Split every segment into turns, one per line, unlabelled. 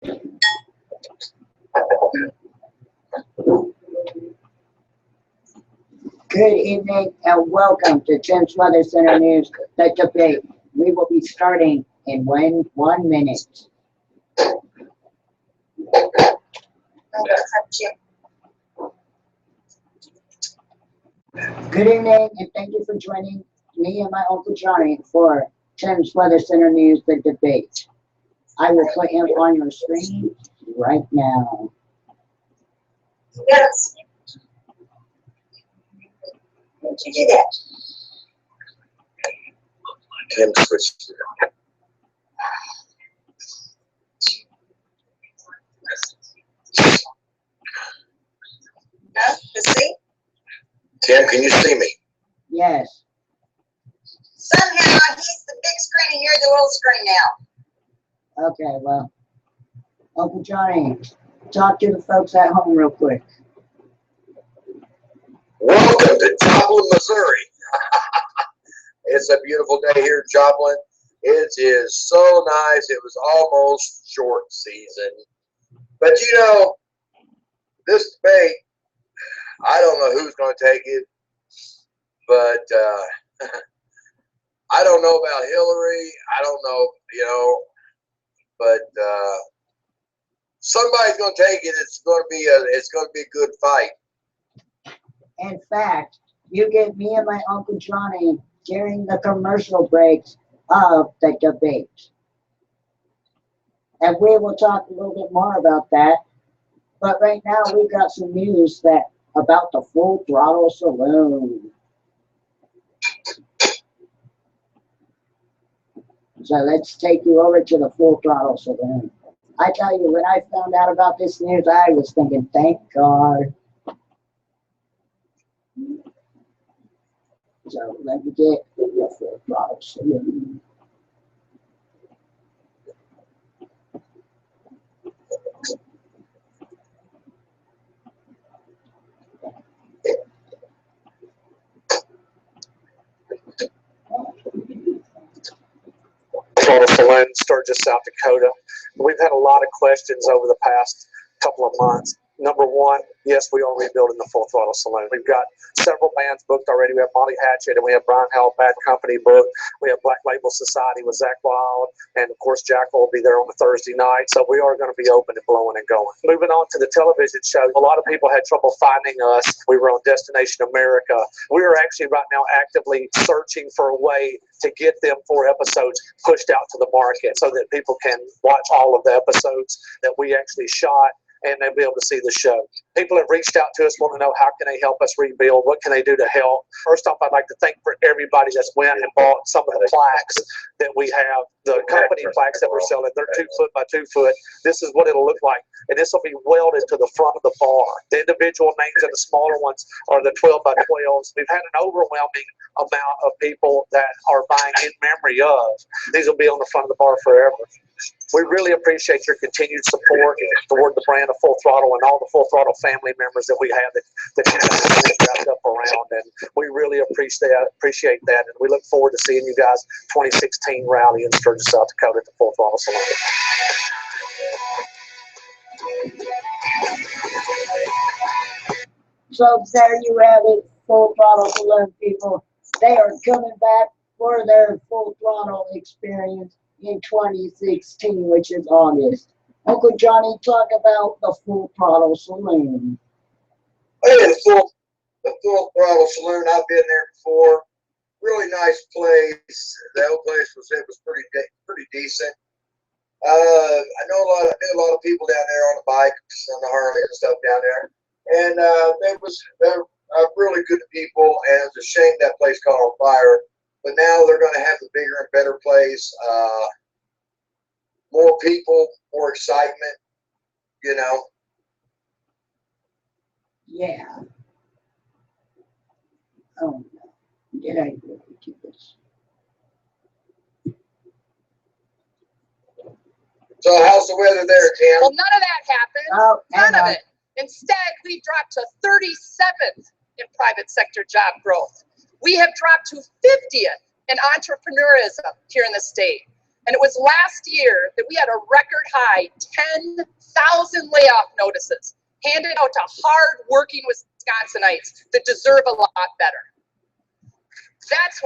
Good evening and welcome to Tim's Weather Center News, the debate. We will be starting in 1 minute. Good evening and thank you for joining me and my Uncle Johnny for Tim's Weather Center News, the debate. I will put him on your screen right now.
Yes. Did you do that?
Tim switched.
No? To see?
Tim, can you see me?
Yes.
Somehow he's the big screen and you're the little screen now.
Okay, well, Uncle Johnny, talk to the folks at home real quick.
Welcome to Joplin, Missouri. It's a beautiful day here in Joplin. It is so nice. It was almost short season. But you know, this debate, I don't know who's going to take it, but I don't know about Hillary. I don't know, but somebody's going to take it. It's going to be a good fight.
In fact, you get me and my Uncle Johnny during the commercial breaks of the debate. And we will talk a little bit more about that. But right now we've got some news about the Full Throttle Saloon. So let's take you over to the Full Throttle Saloon. I tell you, when I found out about this news, I was thinking, thank God. So let me get the Full Throttle Saloon.
Throttle Saloon, Sturgis, South Dakota. We've had a lot of questions over the past couple of months. Number one, yes, we are rebuilding the Full Throttle Saloon. We've got several bands booked already. We have Molly Hatchet and we have Brian Howell Bad Company booked. We have Black Label Society with Zach Wild, and of course Jackal will be there on a Thursday night. So we are going to be open and blowing and going. Moving on to the television show, a lot of people had trouble finding us. We were on Destination America. We are actually right now actively searching for a way to get them 4 episodes pushed out to the market so that people can watch all of the episodes that we actually shot, and they'll be able to see the show. People have reached out to us, want to know how can they help us rebuild, what can they do to help. First off, I'd like to thank for everybody that's went and bought some of the plaques that we have, the company plaques that we're selling. They're 2 foot by 2 foot. This is what it'll look like, and this will be welded to the front of the bar. The individual names and the smaller ones are the 12 by 12s. We've had an overwhelming amount of people that are buying in memory of. These will be on the front of the bar forever. We really appreciate your continued support toward the brand of Full Throttle and all the Full Throttle family members that we have that you guys have wrapped up around. And we really appreciate that. And we look forward to seeing you guys 2016 rally in Sturgis, South Dakota at the Full Throttle Saloon.
So there you have it, Full Throttle Saloon people. They are coming back for their Full Throttle experience in 2016, which is August. Uncle Johnny, talk about the Full Throttle Saloon.
Hey, the Full Throttle Saloon. I've been there before. Really nice place. The old place was pretty decent. I knew a lot of people down there on the bikes and the Harley and stuff down there, and they're really good people. And it's a shame that place caught on fire. But now they're going to have a bigger and better place, more people, more excitement,
Yeah. Oh, no. Did I really do this?
So how's the weather there, Tim?
Well, none of that happened.
Oh,
None
hang
of
on.
it. Instead, we dropped to 37th in private sector job growth. We have dropped to 50th in entrepreneurism here in the state.
And it was last year that we had a record high 10,000 layoff notices handed out to hard-working Wisconsinites that deserve a lot better. That's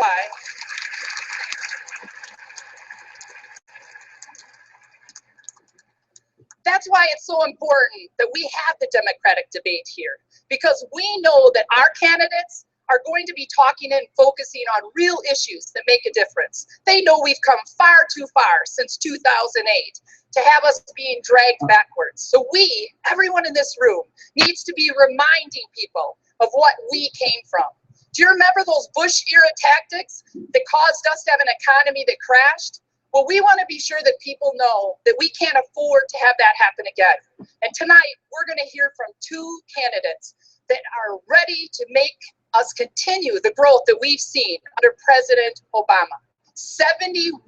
why it's so important that we have the Democratic debate here, because we know that our candidates are going to be talking and focusing on real issues that make a difference. They know we've come far too far since 2008 to have us being dragged backwards. So we, everyone in this room, needs to be reminding people of what we came from. Do you remember those Bush-era tactics that caused us to have an economy that crashed? Well, we want to be sure that people know that we can't afford to have that happen again. And tonight, we're going to hear from two candidates that are ready to make us continue the growth that we've seen under President Obama. 71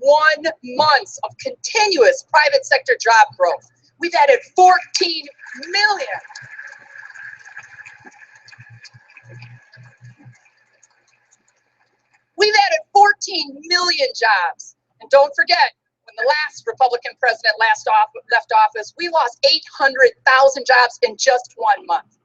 months of continuous private sector job growth. We've added 14 million. We've added 14 million jobs. And don't forget, when the last Republican president left office, we lost 800,000 jobs in just 1 month.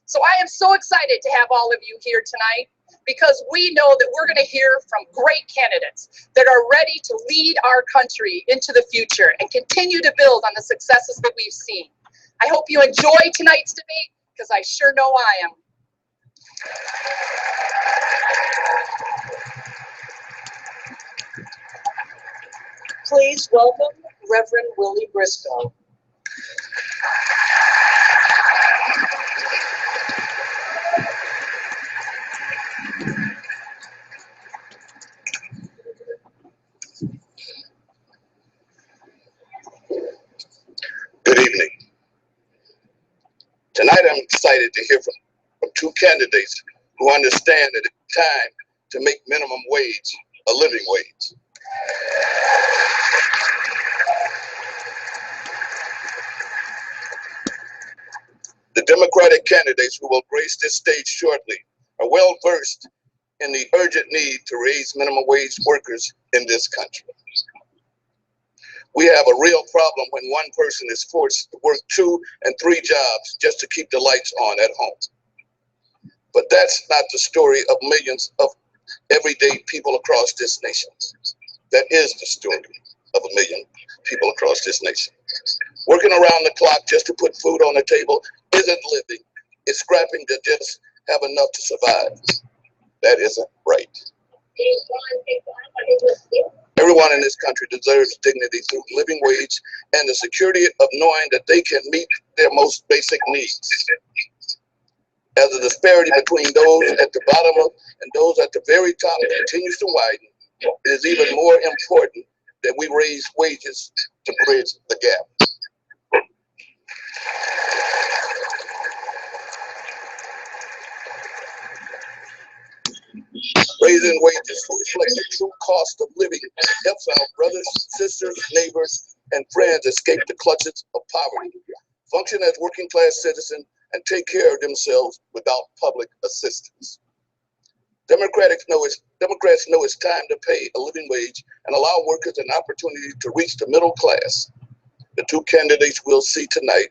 So I am so excited to have all of you here tonight, because we know that we're going to hear from great candidates that are ready to lead our country into the future and continue to build on the successes that we've seen. I hope you enjoy tonight's debate, because I sure know I am.
Please welcome Reverend Willie Briscoe.
Good evening. Tonight I'm excited to hear from two candidates who understand that it's time to make minimum wage a living wage. The Democratic candidates who will grace this stage shortly are well versed in the urgent need to raise minimum wage workers in this country. We have a real problem when one person is forced to work 2 and 3 jobs just to keep the lights on at home. But that's not the story of millions of everyday people across this nation. That is the story of a million people across this nation. Working around the clock just to put food on the table isn't living. It's scrapping to just have enough to survive. That isn't right. Everyone in this country deserves dignity through living wage and the security of knowing that they can meet their most basic needs. As the disparity between those at the bottom and those at the very top continues to widen, it is even more important that we raise wages to bridge the gap. Raising wages to reflect the true cost of living helps our brothers, sisters, neighbors, and friends escape the clutches of poverty, function as working class citizens, and take care of themselves without public assistance. Democrats know it's time to pay a living wage and allow workers an opportunity to reach the middle class. The two candidates we'll see tonight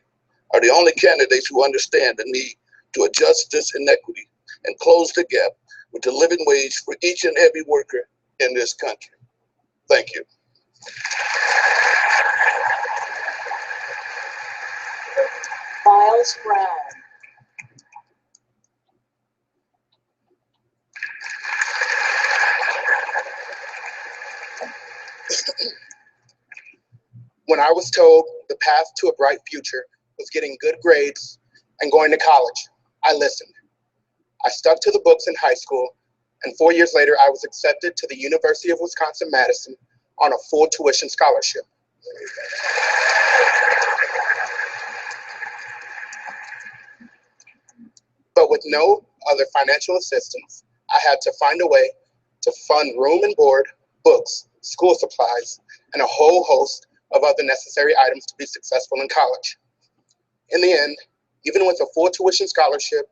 are the only candidates who understand the need to adjust this inequity and close the gap with the living wage for each and every worker in this country. Thank you.
Miles Brown.
When I was told the path to a bright future was getting good grades and going to college, I listened. I stuck to the books in high school, and 4 years later, I was accepted to the University of Wisconsin-Madison on a full tuition scholarship. But with no other financial assistance, I had to find a way to fund room and board, books, school supplies, and a whole host of other necessary items to be successful in college. In the end, even with a full tuition scholarship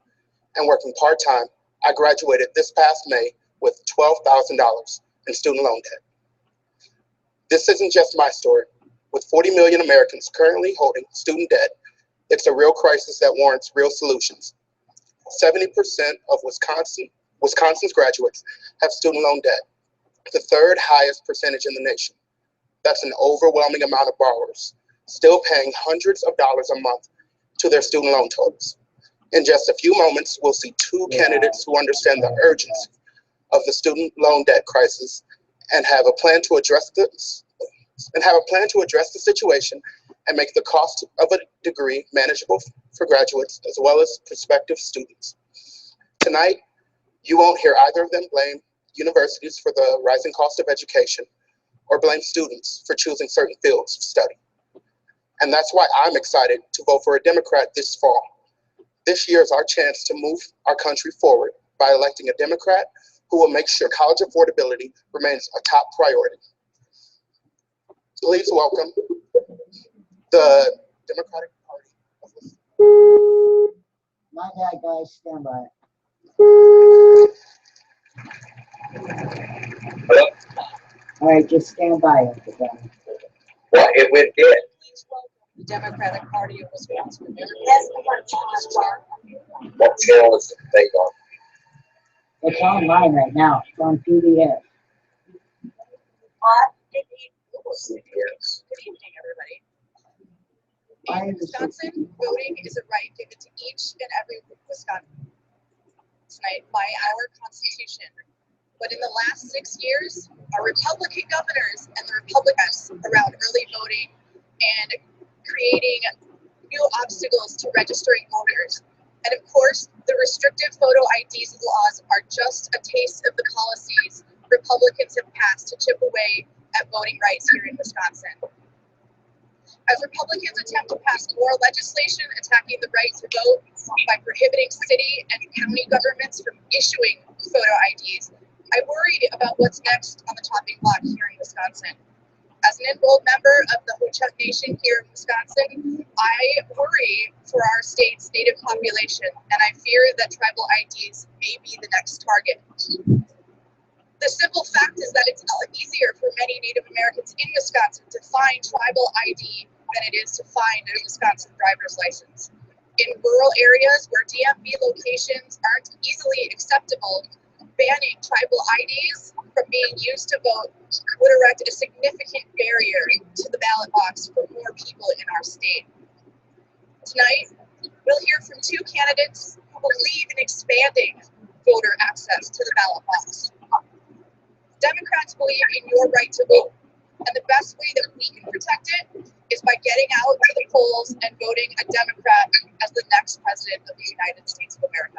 and working part-time, I graduated this past May with $12,000 in student loan debt. This isn't just my story. With 40 million Americans currently holding student debt, it's a real crisis that warrants real solutions. 70% of Wisconsin's graduates have student loan debt, the third highest percentage in the nation. That's an overwhelming amount of borrowers, still paying hundreds of dollars a month to their student loan totals. In just a few moments, we'll see two candidates who understand the urgency of the student loan debt crisis and have a plan to address the situation and make the cost of a degree manageable for graduates as well as prospective students. Tonight, you won't hear either of them blame universities for the rising cost of education or blame students for choosing certain fields of study. And that's why I'm excited to vote for a Democrat this fall. This year is our chance to move our country forward by electing a Democrat who will make sure college affordability remains a top priority. Please welcome the Democratic Party of Wisconsin.
My bad, guys, stand by. All right, just stand by, Uncle Johnny.
Well, it went dead.
Please welcome the Democratic Party of Wisconsin.
What channel is the debate on?
It's online right now. It's on PBS.
CBS.
Good evening, everybody.
I
In
understand.
Wisconsin, voting is a right given to each and every Wisconsin tonight by our Constitution. But in the last 6 years, our Republican governors and the Republicans around early voting and creating new obstacles to registering voters. And of course, the restrictive photo IDs laws are just a taste of the policies Republicans have passed to chip away at voting rights here in Wisconsin. As Republicans attempt to pass more legislation attacking the right to vote by prohibiting city and county governments from issuing photo IDs, I worry about what's next on the chopping block here in Wisconsin. As an enrolled member of the Ho-Chunk Nation here in Wisconsin, I worry for our state's Native population, and I fear that tribal IDs may be the next target. The simple fact is that it's easier for many Native Americans in Wisconsin to find tribal ID than it is to find a Wisconsin driver's license. In rural areas where DMV locations aren't easily acceptable, banning tribal IDs from being used to vote would erect a significant barrier to the ballot box for more people in our state. Tonight, we'll hear from two candidates who believe in expanding voter access to the ballot box. Democrats believe in your right to vote, and the best way that we can protect it is by getting out to the polls and voting a Democrat as the next president of the United States of America.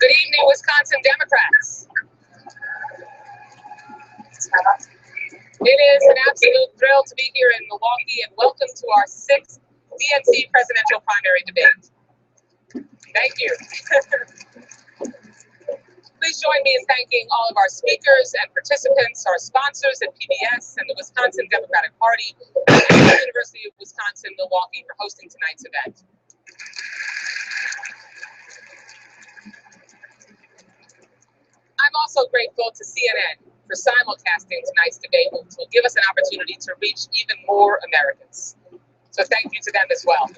Good evening, Wisconsin Democrats. It is an absolute thrill to be here in Milwaukee, and welcome to our 6th DNC presidential primary debate. Thank you. Please join me in thanking all of our speakers and participants, our sponsors at PBS and the Wisconsin Democratic Party, and the University of Wisconsin-Milwaukee for hosting tonight's event. I'm also grateful to CNN for simulcasting tonight's debate, which will give us an opportunity to reach even more Americans. So thank you to them as well.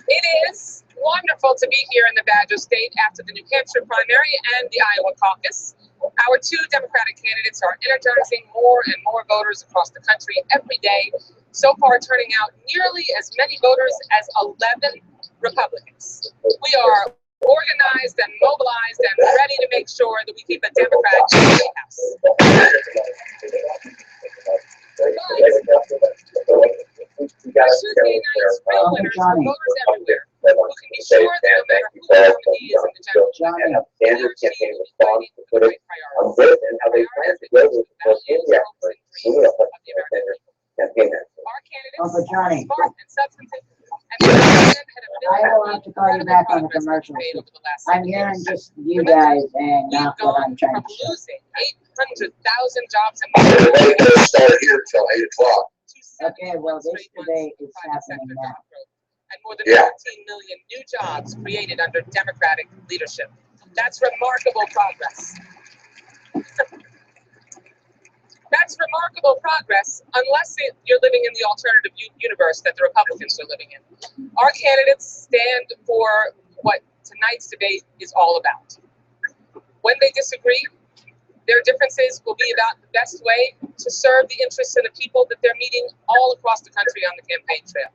It is wonderful to be here in the Badger State after the New Hampshire primary and the Iowa caucus. Our two Democratic candidates are energizing more and more voters across the country every day, so far turning out nearly as many voters as 11 Republicans. We are organized and mobilized and ready to make sure that we keep a Democrat in the White House. But Tuesday night's real winners are voters everywhere who can be sure that no matter who the nominee is in the general election,
Sanders campaign response to put it on this and how they plan to go with the India campaign.
Our candidates
Uncle Johnny.
are smart and substantive, and the president had a
I will have to call you getting back on the
progress we've
commercials.
made over the last
I'm
7
hearing
years.
just you guys and
We've
not what
gone
I'm trying
from
to say.
losing 800,000 jobs a
They
month
can't start here till 8 o'clock.
to
Okay, well,
71
this
straight months
debate
of
is
private
happening
sector
now.
job growth, and more than
Yeah.
14 million new jobs created under Democratic leadership. That's remarkable progress. That's remarkable progress, unless you're living in the alternative universe that the Republicans are living in. Our candidates stand for what tonight's debate is all about. When they disagree, their differences will be about the best way to serve the interests of the people that they're meeting all across the country on the campaign trail.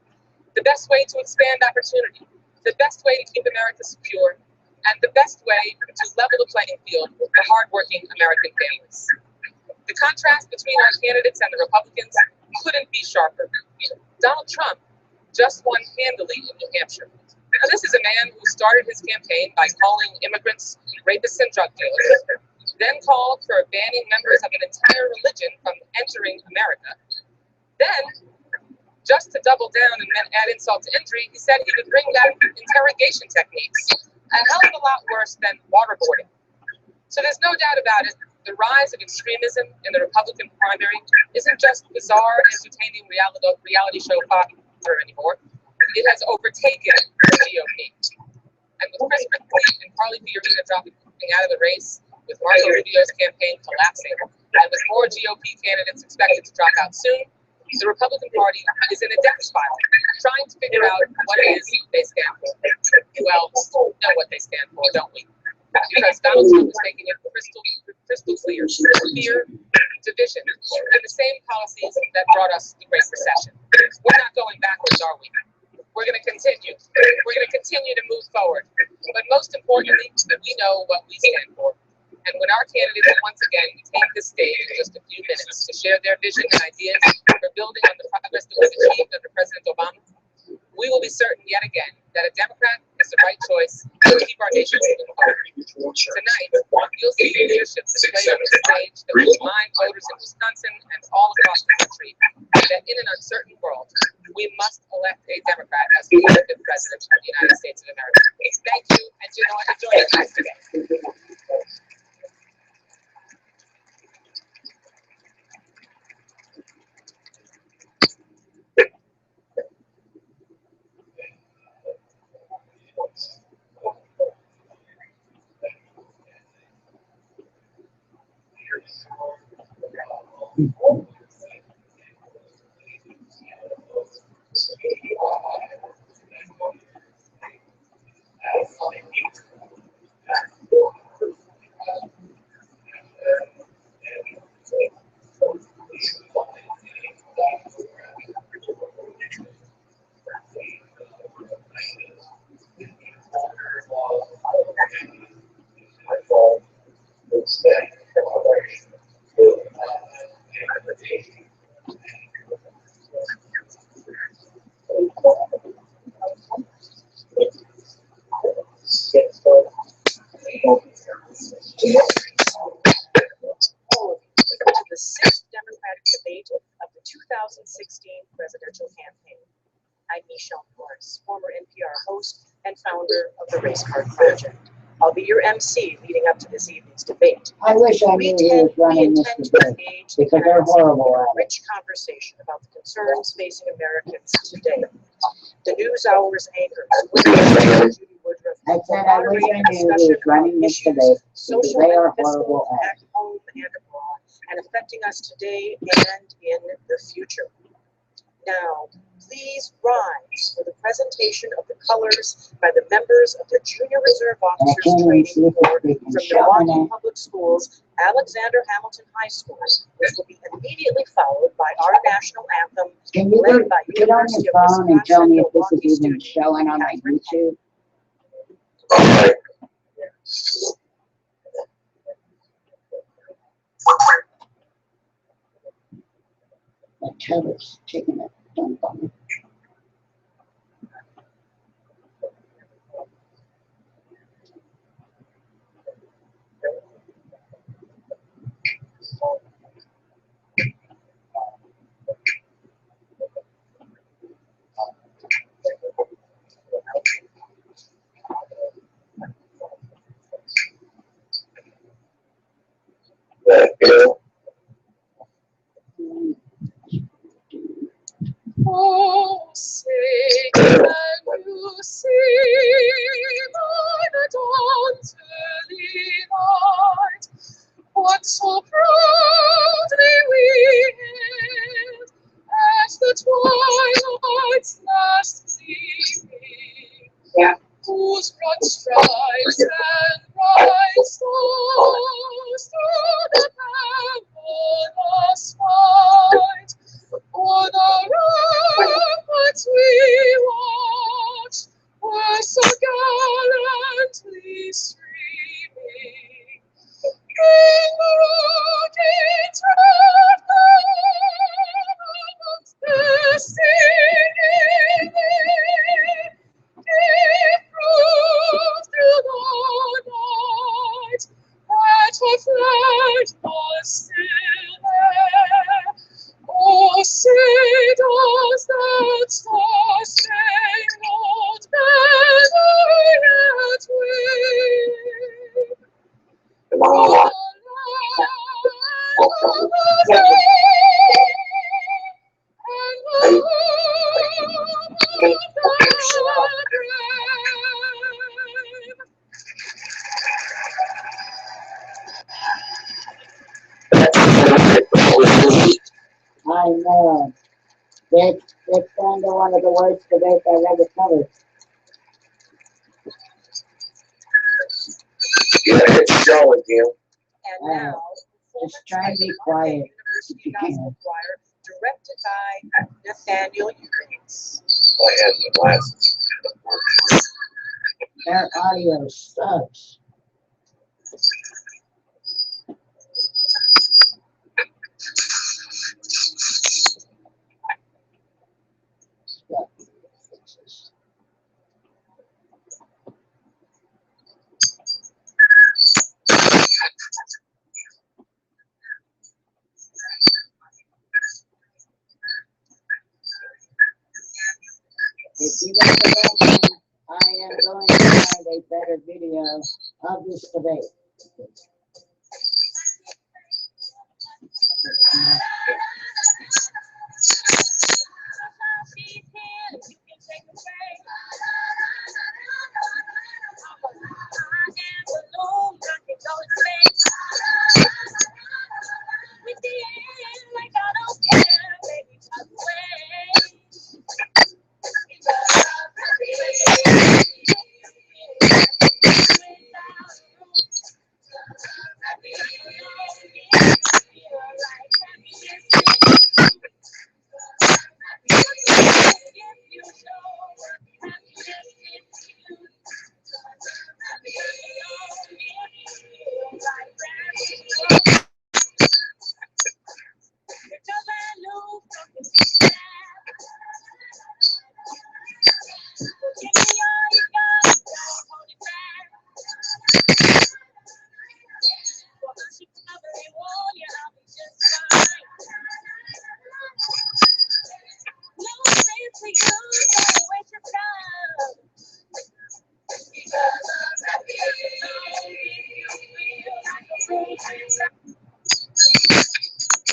The best way to expand opportunity, the best way to keep America secure, and the best way to level the playing field for hardworking American families. The contrast between our candidates and the Republicans couldn't be sharper. Donald Trump just won handily in New Hampshire. Now, this is a man who started his campaign by calling immigrants rapists and drug dealers, then called for banning members of an entire religion from entering America. Then, just to double down and then add insult to injury, he said he would bring back interrogation techniques, a hell of a lot worse than waterboarding. So there's no doubt about it, the rise of extremism in the Republican primary isn't just bizarre, entertaining reality show fodder anymore. It has overtaken the GOP. And with Chris Christie and Carly Fiorina dropping out of the race, with Marco Rubio's campaign collapsing, and with more GOP candidates expected to drop out soon, the Republican Party is in a death spiral, trying to figure out what it is they stand for. Well, we know what they stand for, don't we? Because Donald Trump is making it crystal clear: fear, division, and the same policies that brought us the Great Recession. We're not going backwards, are we? We're going to continue. We're going to continue to move forward. But most importantly, we know what we stand for. And when our candidates once again take the stage in just a few minutes to share their vision and ideas for building on the progress that was achieved under President Obama, we will be certain yet again that a Democrat is the right choice to keep our nation moving forward. Tonight, you'll see leadership displayed on the stage that will remind voters in Wisconsin and all across the country that in an uncertain world, we must elect a Democrat as the elected president of the United States of America. Thank you, and enjoy your class today.
The sixth Democratic debate of the 2016 presidential campaign. I'm Michelle Morris, former NPR host and founder of the Race Card Project. I'll be your MC leading up to this evening's debate.
I wish I knew he was running this debate, because they're horrible at it.
Rich conversation about the concerns facing Americans today. The News Hour's anchors, Judy Woodruff,
I said I wish I knew he was running this debate, because they are horrible at it.
at home and abroad, and affecting us today and in the future. Now, please rise for the presentation of the colors by the members of the Junior Reserve
And I
Officers
can't even
Training
see if
Corps
we
from
can show my
Milwaukee
name.
Public Schools, Alexander Hamilton High School, which will be immediately followed by our national anthem,
Can you
led by
get on
University
your
of
phone and tell
Wisconsin
me if this is
Milwaukee
even
student
showing on my
Catherine
YouTube?
Okay.
My toes taking a dump on me.
proudly we hailed at the twilight's last gleaming,
Yeah.
whose broad stripes and bright stars through the perilous fight o'er the ramparts we watched were so gallantly streaming. In the rugged red amongst the singing gave proof through the night that her flag was still there. Oh, say does that star-spangled banner yet wave?
Come on.
I know. That's kind of one of the worst debates I've ever covered.
You gotta get your going, Jim.
And now,
Just try to be quiet
University
if you
Gospel
can.
Choir, directed by Nathaniel Eubanks.
I had some glasses.
Their audio sucks. If you go to the I am going to find a better video of this debate.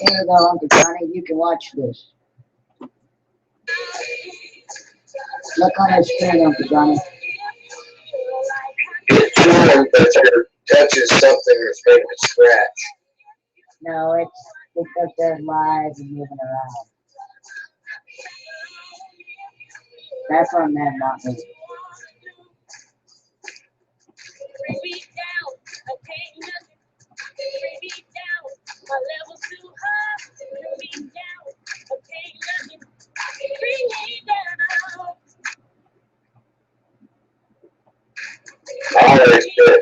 There you go, Uncle Johnny. You can watch this. Look on the screen, Uncle Johnny.
It's cool, but your touches something that's making it scratch.
No, it's because they're live and moving around. That's on them, not me.
Always good.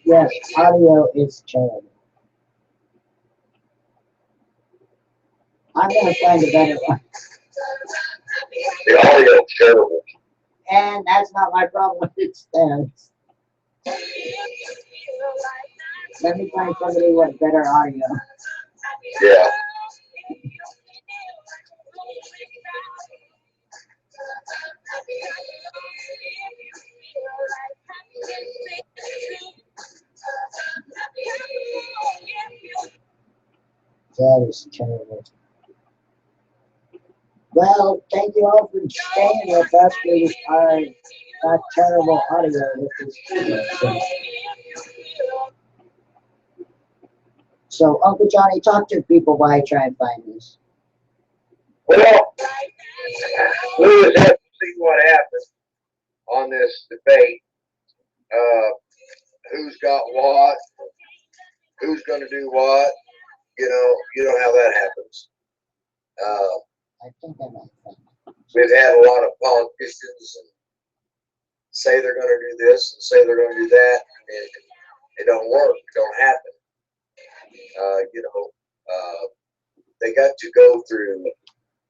Yes, audio is terrible. I'm gonna find a better one.
The audio is terrible.
and that's not my problem. It's theirs. Let me find somebody with better audio.
Yeah.
That is terrible. Well, thank you all for staying with us with our terrible audio with this video. So, Uncle Johnny, talk to people while I try and find this.
Well, we just have to see what happens on this debate. Who's got what? Who's going to do what? You know how that happens.
I think I might find it.
We've had a lot of politicians and say they're going to do this and say they're going to do that, and it don't work. It don't happen. They got to go through.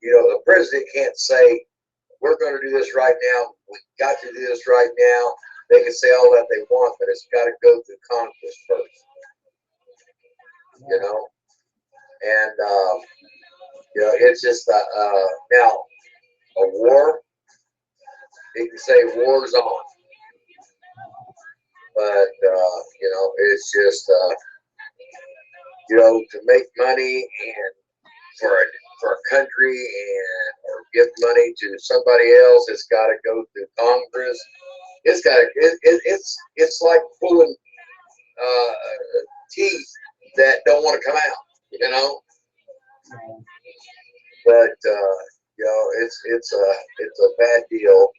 The president can't say, we're going to do this right now. We got to do this right now. They can say all that they want, but it's got to go through Congress first. And it's just now a war. You can say war's on, but it's just to make money and for a country or give money to somebody else, it's got to go through Congress. It's got it's like pulling teeth that don't want to come out, But it's a bad deal.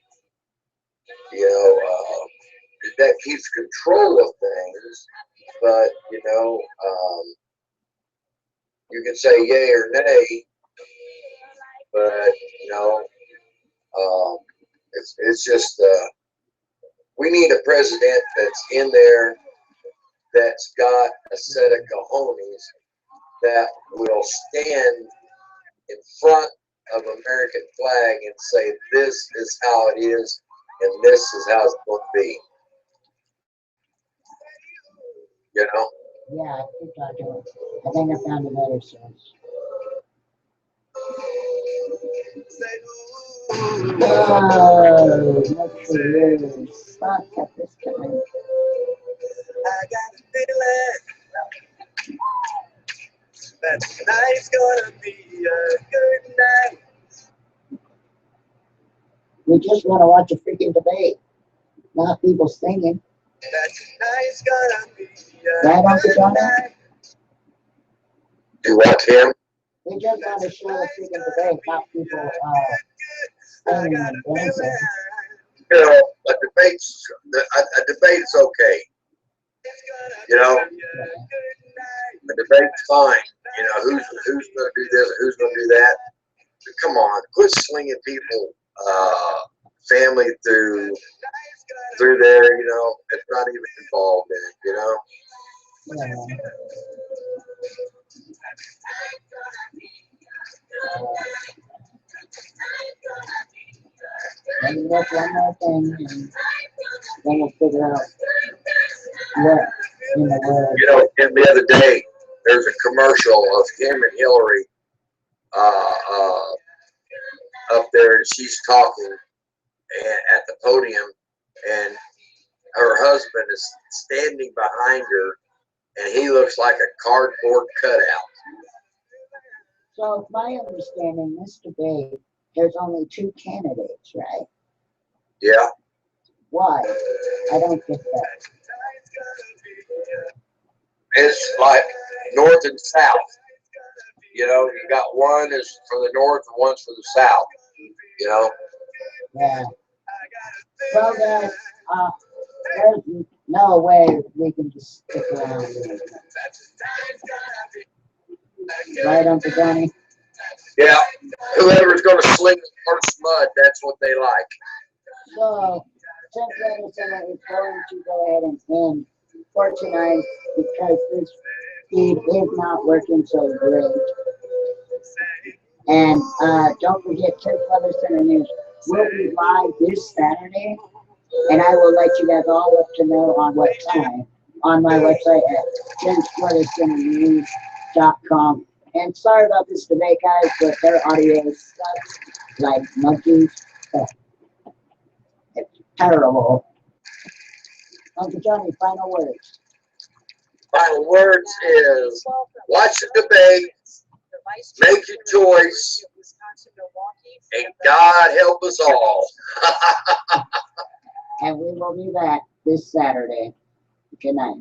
That keeps control of things, but you can say yay or nay, but it's just we need a president that's in there that's got a set of cojones that will stand in front of American flag and say this is how it is and this is how it's going to be.
Yeah, I think I do. I think I found another source. Oh, not for you. Fuck at this time.
I got a feeling that tonight's gonna be a good night.
We just want to watch a freaking debate, not people singing.
That tonight's gonna be
Right,
a
Uncle
good
Johnny?
night.
You watch him?
We just want to show the freaking debate, not people
I
singing
got
and
a
dancing.
feeling
A debate's okay. A debate's fine. Who's going to do this, who's going to do that. But come on, quit slinging people, family through there. It's not even involved in it.
Yeah. Let me look one more thing, and then we'll figure out what in the world.
And the other day, there's a commercial of him and Hillary up there, and she's talking at the podium, and her husband is standing behind her, and he looks like a cardboard cutout.
So, my understanding, this debate, there's only two candidates, right?
Yeah.
Why? I don't get that.
It's like north and south. You got one is for the north and one's for the south.
Yeah. Well, guys, there's no way we can just stick around here. Right, Uncle Johnny?
Yeah. Whoever's going to sling the first mud, that's what they like.
So, since Venezuela is going to go ahead and end for tonight because this feed is not working so great. And don't forget, Church Weather Center News will be live this Saturday, and I will let you guys all up to know on what time on my website at JimsWeatherstonNews.com. And sorry about this today, guys, but their audio sucks like monkeys. It's terrible. Uncle Johnny, final words.
Final words is watch the debate, make your choice, and God help us all.
And we will be back this Saturday. Good night.